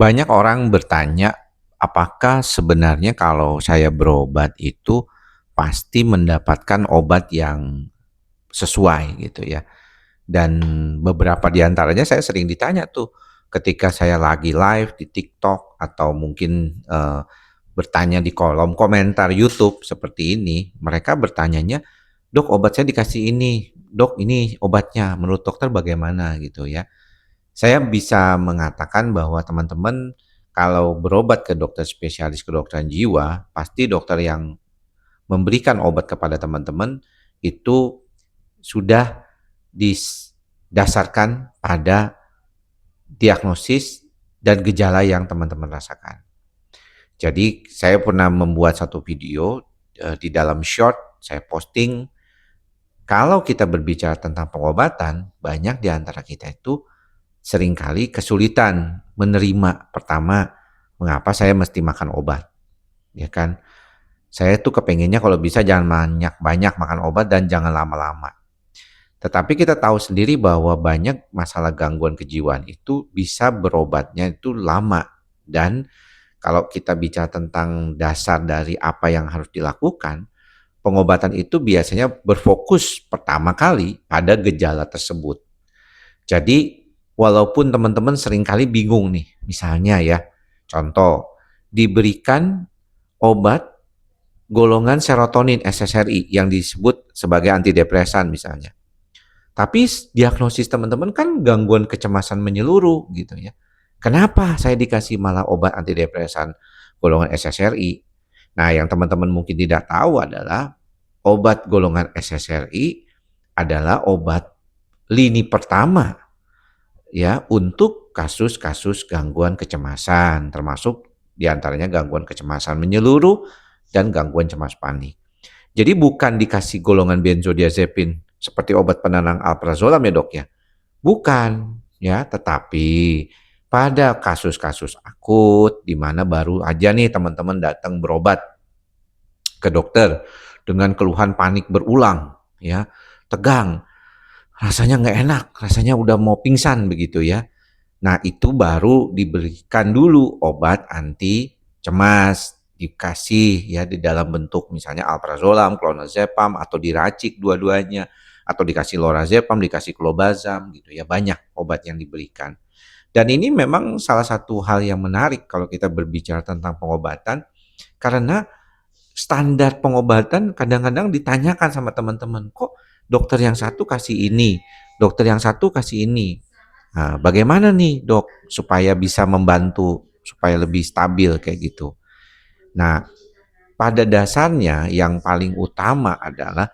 Banyak orang bertanya, apakah sebenarnya kalau saya berobat itu pasti mendapatkan obat yang sesuai gitu ya. Dan beberapa di antaranya saya sering ditanya tuh ketika saya lagi live di TikTok atau mungkin bertanya di kolom komentar YouTube seperti ini, mereka bertanyanya, "Dok, obat saya dikasih ini. Dok, ini obatnya. Menurut dokter bagaimana?" gitu ya. Saya bisa mengatakan bahwa teman-teman kalau berobat ke dokter spesialis kedokteran jiwa, pasti dokter yang memberikan obat kepada teman-teman itu sudah didasarkan pada diagnosis dan gejala yang teman-teman rasakan. Jadi saya pernah membuat satu video di dalam short saya posting, kalau kita berbicara tentang pengobatan, banyak di antara kita itu seringkali kesulitan menerima. Pertama, mengapa saya mesti makan obat, ya kan? Saya tuh kepengennya kalau bisa jangan banyak-banyak makan obat dan jangan lama-lama. Tetapi kita tahu sendiri bahwa banyak masalah gangguan kejiwaan itu bisa berobatnya itu lama. Dan kalau kita bicara tentang dasar dari apa yang harus dilakukan, pengobatan itu biasanya berfokus pertama kali pada gejala tersebut. Jadi walaupun teman-teman seringkali bingung nih, misalnya ya, contoh, diberikan obat golongan serotonin SSRI yang disebut sebagai antidepresan misalnya. Tapi diagnosis teman-teman kan gangguan kecemasan menyeluruh gitu ya. Kenapa saya dikasih malah obat antidepresan golongan SSRI? Nah, yang teman-teman mungkin tidak tahu adalah obat golongan SSRI adalah obat lini pertama ya untuk kasus-kasus gangguan kecemasan, termasuk diantaranya gangguan kecemasan menyeluruh dan gangguan cemas panik. Jadi bukan dikasih golongan benzodiazepin seperti obat penenang alprazolam ya dok ya, bukan ya, tetapi pada kasus-kasus akut di mana baru aja nih teman-teman datang berobat ke dokter dengan keluhan panik berulang ya, tegang, rasanya nggak enak, rasanya udah mau pingsan begitu ya. Nah, itu baru diberikan dulu obat anti cemas, dikasih ya di dalam bentuk misalnya alprazolam, clonazepam atau diracik dua-duanya atau dikasih lorazepam, dikasih clobazam gitu ya, banyak obat yang diberikan. Dan ini memang salah satu hal yang menarik kalau kita berbicara tentang pengobatan karena standar pengobatan kadang-kadang ditanyakan sama teman-teman, kok dokter yang satu kasih ini, dokter yang satu kasih ini. Nah, bagaimana nih dok supaya bisa membantu supaya lebih stabil kayak gitu. Nah, pada dasarnya yang paling utama adalah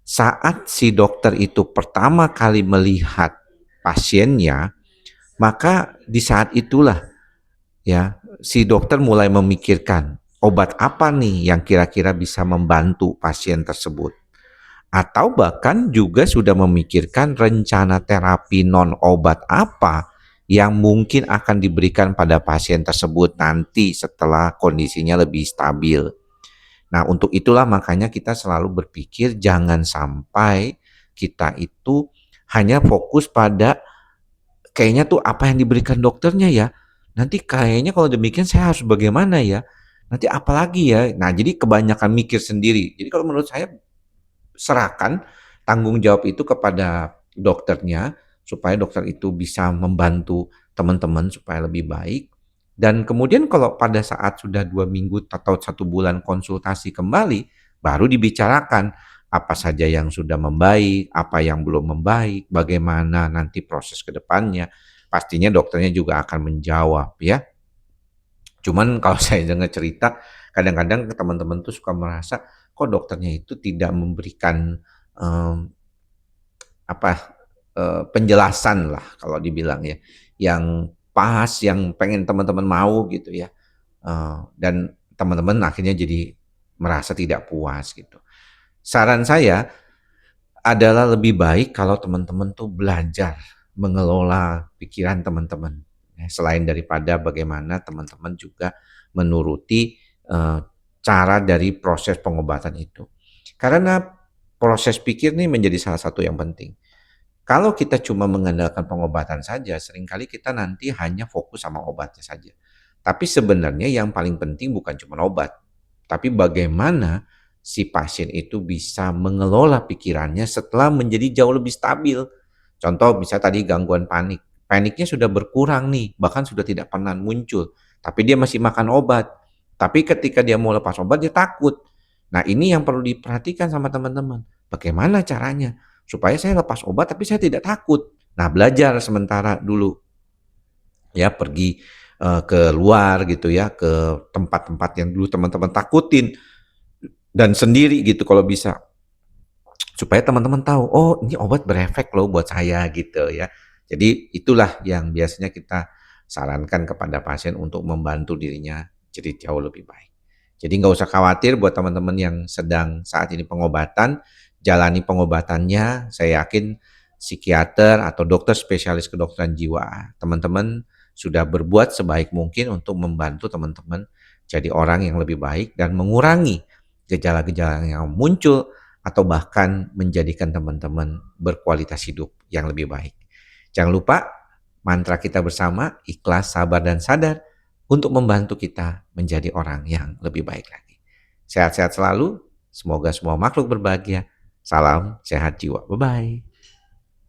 saat si dokter itu pertama kali melihat pasiennya, maka di saat itulah ya si dokter mulai memikirkan obat apa nih yang kira-kira bisa membantu pasien tersebut. Atau bahkan juga sudah memikirkan rencana terapi non obat apa yang mungkin akan diberikan pada pasien tersebut nanti setelah kondisinya lebih stabil. Nah, untuk itulah makanya kita selalu berpikir jangan sampai kita itu hanya fokus pada kayaknya tuh apa yang diberikan dokternya ya. Nanti kayaknya kalau demikian saya harus bagaimana ya? Nanti apa lagi ya? Nah, jadi kebanyakan mikir sendiri. Jadi kalau menurut saya serahkan tanggung jawab itu kepada dokternya supaya dokter itu bisa membantu teman-teman supaya lebih baik. Dan kemudian kalau pada saat sudah 2 minggu atau 1 bulan konsultasi kembali, baru dibicarakan apa saja yang sudah membaik, apa yang belum membaik, bagaimana nanti proses ke depannya. Pastinya dokternya juga akan menjawab ya. Cuman kalau saya dengar cerita, kadang-kadang teman-teman tuh suka merasa kok dokternya itu tidak memberikan em, apa penjelasan lah kalau dibilang ya, yang pas, yang pengen teman-teman mau gitu ya. Dan teman-teman akhirnya jadi merasa tidak puas gitu. Saran saya adalah lebih baik kalau teman-teman tuh belajar mengelola pikiran teman-teman. Ya, selain daripada bagaimana teman-teman juga menuruti cara dari proses pengobatan itu. Karena proses pikir nih menjadi salah satu yang penting. Kalau kita cuma mengandalkan pengobatan saja, seringkali kita nanti hanya fokus sama obatnya saja. Tapi sebenarnya yang paling penting bukan cuma obat, tapi bagaimana si pasien itu bisa mengelola pikirannya setelah menjadi jauh lebih stabil. Contoh bisa tadi gangguan panik. Paniknya sudah berkurang nih, bahkan sudah tidak pernah muncul. Tapi dia masih makan obat. Tapi ketika dia mau lepas obat, dia takut. Nah ini yang perlu diperhatikan sama teman-teman. Bagaimana caranya? Supaya saya lepas obat tapi saya tidak takut. Nah belajar sementara dulu. Ya pergi ke luar gitu ya, ke tempat-tempat yang dulu teman-teman takutin. Dan sendiri gitu kalau bisa. Supaya teman-teman tahu, oh ini obat berefek loh buat saya gitu ya. Jadi itulah yang biasanya kita sarankan kepada pasien untuk membantu dirinya jadi jauh lebih baik. Jadi nggak usah khawatir buat teman-teman yang sedang saat ini pengobatan, jalani pengobatannya, saya yakin psikiater atau dokter spesialis kedokteran jiwa, teman-teman sudah berbuat sebaik mungkin untuk membantu teman-teman jadi orang yang lebih baik dan mengurangi gejala-gejala yang muncul atau bahkan menjadikan teman-teman berkualitas hidup yang lebih baik. Jangan lupa mantra kita bersama, ikhlas, sabar, dan sadar untuk membantu kita menjadi orang yang lebih baik lagi. Sehat-sehat selalu, semoga semua makhluk berbahagia. Salam sehat jiwa. Bye-bye.